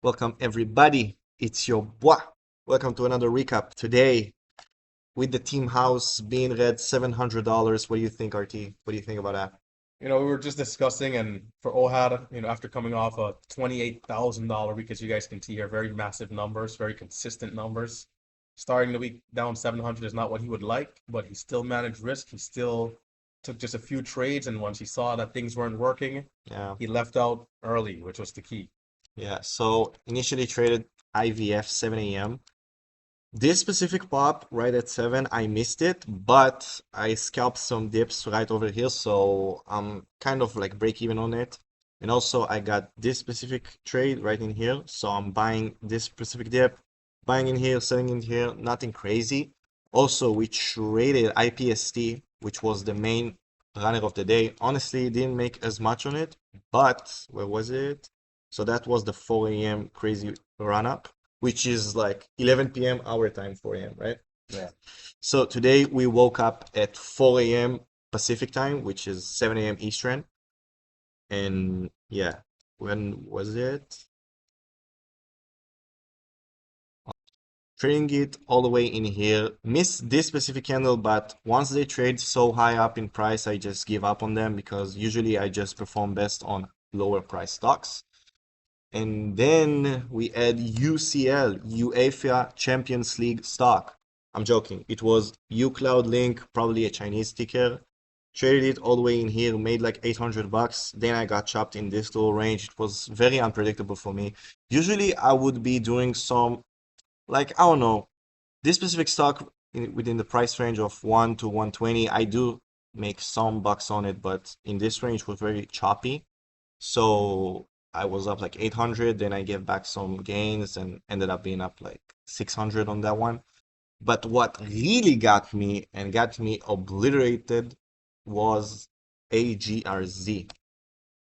Welcome everybody. It's your boy. Welcome to another recap. Today, with the team house being red $700. What do you think, RT? What do you think about that? We were just discussing, and for Ohad, after coming off a $28,000 week, as you guys can see here, very massive numbers, very consistent numbers. Starting the week down 700 is not what he would like, but he still managed risk. He still took just a few trades, and once he saw that things weren't working, Yeah, he left out early, which was the key. yeah. So initially traded IVF 7 a.m. This specific pop right at 7, I missed it, but I scalped some dips right over here, so I'm kind of like break even on it. And also I got this specific trade right in here, so I'm buying this specific dip, buying in here, selling in here, nothing crazy. Also, we traded IPST, which was the main runner of the day. Honestly, didn't make as much on it, but where was it? So that was the 4 a.m. crazy run up, which is like 11 p.m. our time, 4 a.m., right? Yeah. So today we woke up at 4 a.m. Pacific time, which is 7 a.m. Eastern. And yeah, when was it? Trading it all the way in here. Missed this specific candle, but once they trade so high up in price, I just give up on them because usually I just perform best on lower price stocks. And then we add UCL, UEFA Champions League stock. I'm joking. It was uCloud Link, probably a Chinese ticker. Traded it all the way in here, made like 800 bucks. Then I got chopped in this little range. It was very unpredictable for me. Usually I would be doing some, like, I don't know, this specific stock within the price range of 1 to 120. I do make some bucks on it, but in this range was very choppy. So I was up like 800, then I gave back some gains and ended up being up like 600 on that one. But what really got me and got me obliterated was AGRZ.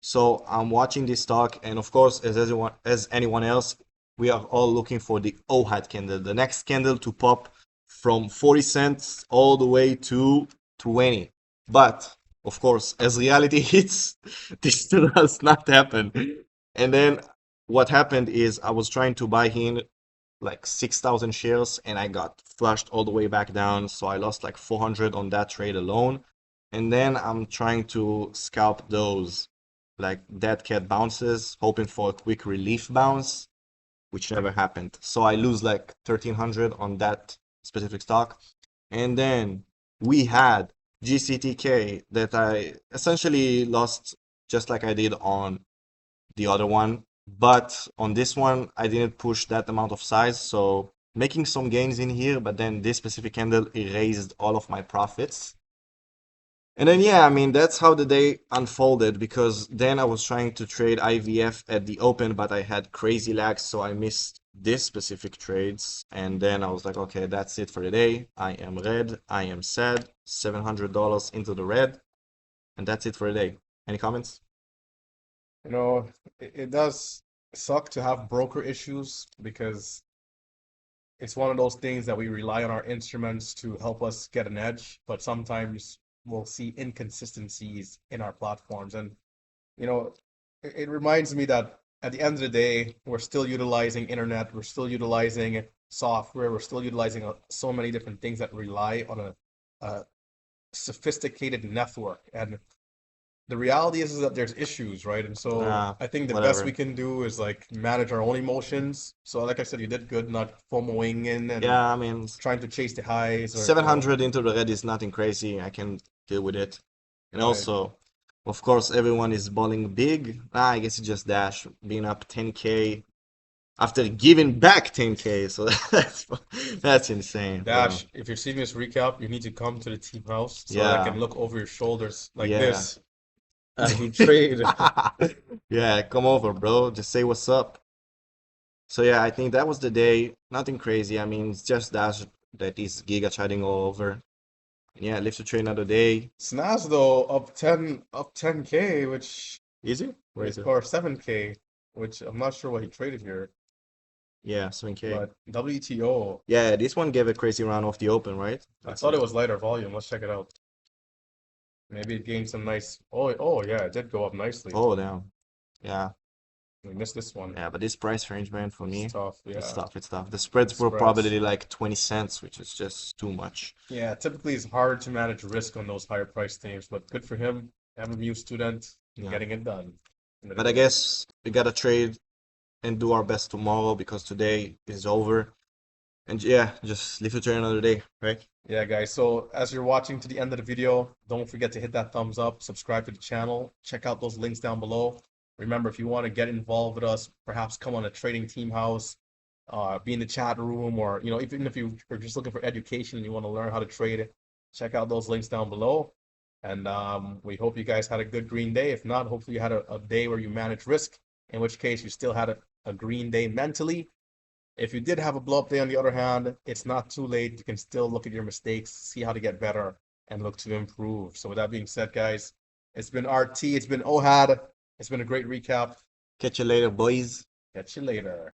So I'm watching this stock, and of course, as anyone else, we are all looking for the OHAT candle, the next candle to pop from 40 cents all the way to 20. But of course, as reality hits, this still does not happen. And then what happened is I was trying to buy in like 6,000 shares and I got flushed all the way back down. So I lost like 400 on that trade alone. And then I'm trying to scalp those like dead cat bounces, hoping for a quick relief bounce, which never happened. So I lose like 1,300 on that specific stock. And then we had GCTK that I essentially lost just like I did on the other one. But on this one, I didn't push that amount of size. So making some gains in here, but then this specific candle erased all of my profits. And then, yeah, I mean, that's how the day unfolded because then I was trying to trade IVF at the open, but I had crazy lags, so I missed this specific trades. And then I was like, okay, that's it for the day. I am red. I am sad. $700 into the red. And that's it for the day. Any comments? It does suck to have broker issues because it's one of those things that we rely on our instruments to help us get an edge, but sometimes we'll see inconsistencies in our platforms. And, you know, it reminds me that at the end of the day, we're still utilizing internet, we're still utilizing software, we're still utilizing so many different things that rely on a sophisticated network. And the reality is that there's issues, right? And so I think the best we Whatever. can do is like manage our own emotions. So like I said, you did good not FOMOing in and Yeah, I mean, trying to chase the highs or 700 into the red is nothing crazy. I can deal with it. And right. also, of course, everyone is balling big. I guess it's just Dash being up 10K after giving back 10K. So that's insane. But Dash, if you're seeing this recap, you need to come to the team house so that I yeah, can look over your shoulders like yeah. this as we trade. Yeah, come over, bro. Just say what's up. So yeah, I think that was the day. Nothing crazy. I mean, it's just Dash that is giga chatting all over. Yeah, live to trade another day. Snaz though up 10K, which Easy? Where is it? or 7K, which I'm not sure what he traded here, Yeah, 7K. but WTO. Yeah, this one gave a crazy run off the open, right? I Let's thought see. it was lighter volume. Let's check it out. Maybe it gained some nice. Oh, yeah, it did go up nicely. Oh, damn. Yeah. We missed this one. Yeah, but this price range, man, for It's me, tough. it's Yeah. tough. It's tough. The The spreads were spreads. probably like 20 cents, which is just too much. Yeah, typically it's hard to manage risk on those higher price teams, but good for him. MMU student Yeah. getting it done. End of the But I day. guess we gotta trade and do our best tomorrow because today is over. And yeah, just live to trade another day, right? Yeah, guys. So as you're watching to the end of the video, don't forget to hit that thumbs up, subscribe to the channel, check out those links down below. Remember, if you want to get involved with us, perhaps come on a trading team house, be in the chat room, or even if you are just looking for education and you want to learn how to trade, check out those links down below. And we hope you guys had a good green day. If not, hopefully you had a day where you managed risk, in which case you still had a green day mentally. If you did have a blow up day, on the other hand, it's not too late. You can still look at your mistakes, see how to get better, and look to improve. So, with that being said, guys, it's been RT, it's been OHAD, it's been a great recap. Catch you later, boys. Catch you later.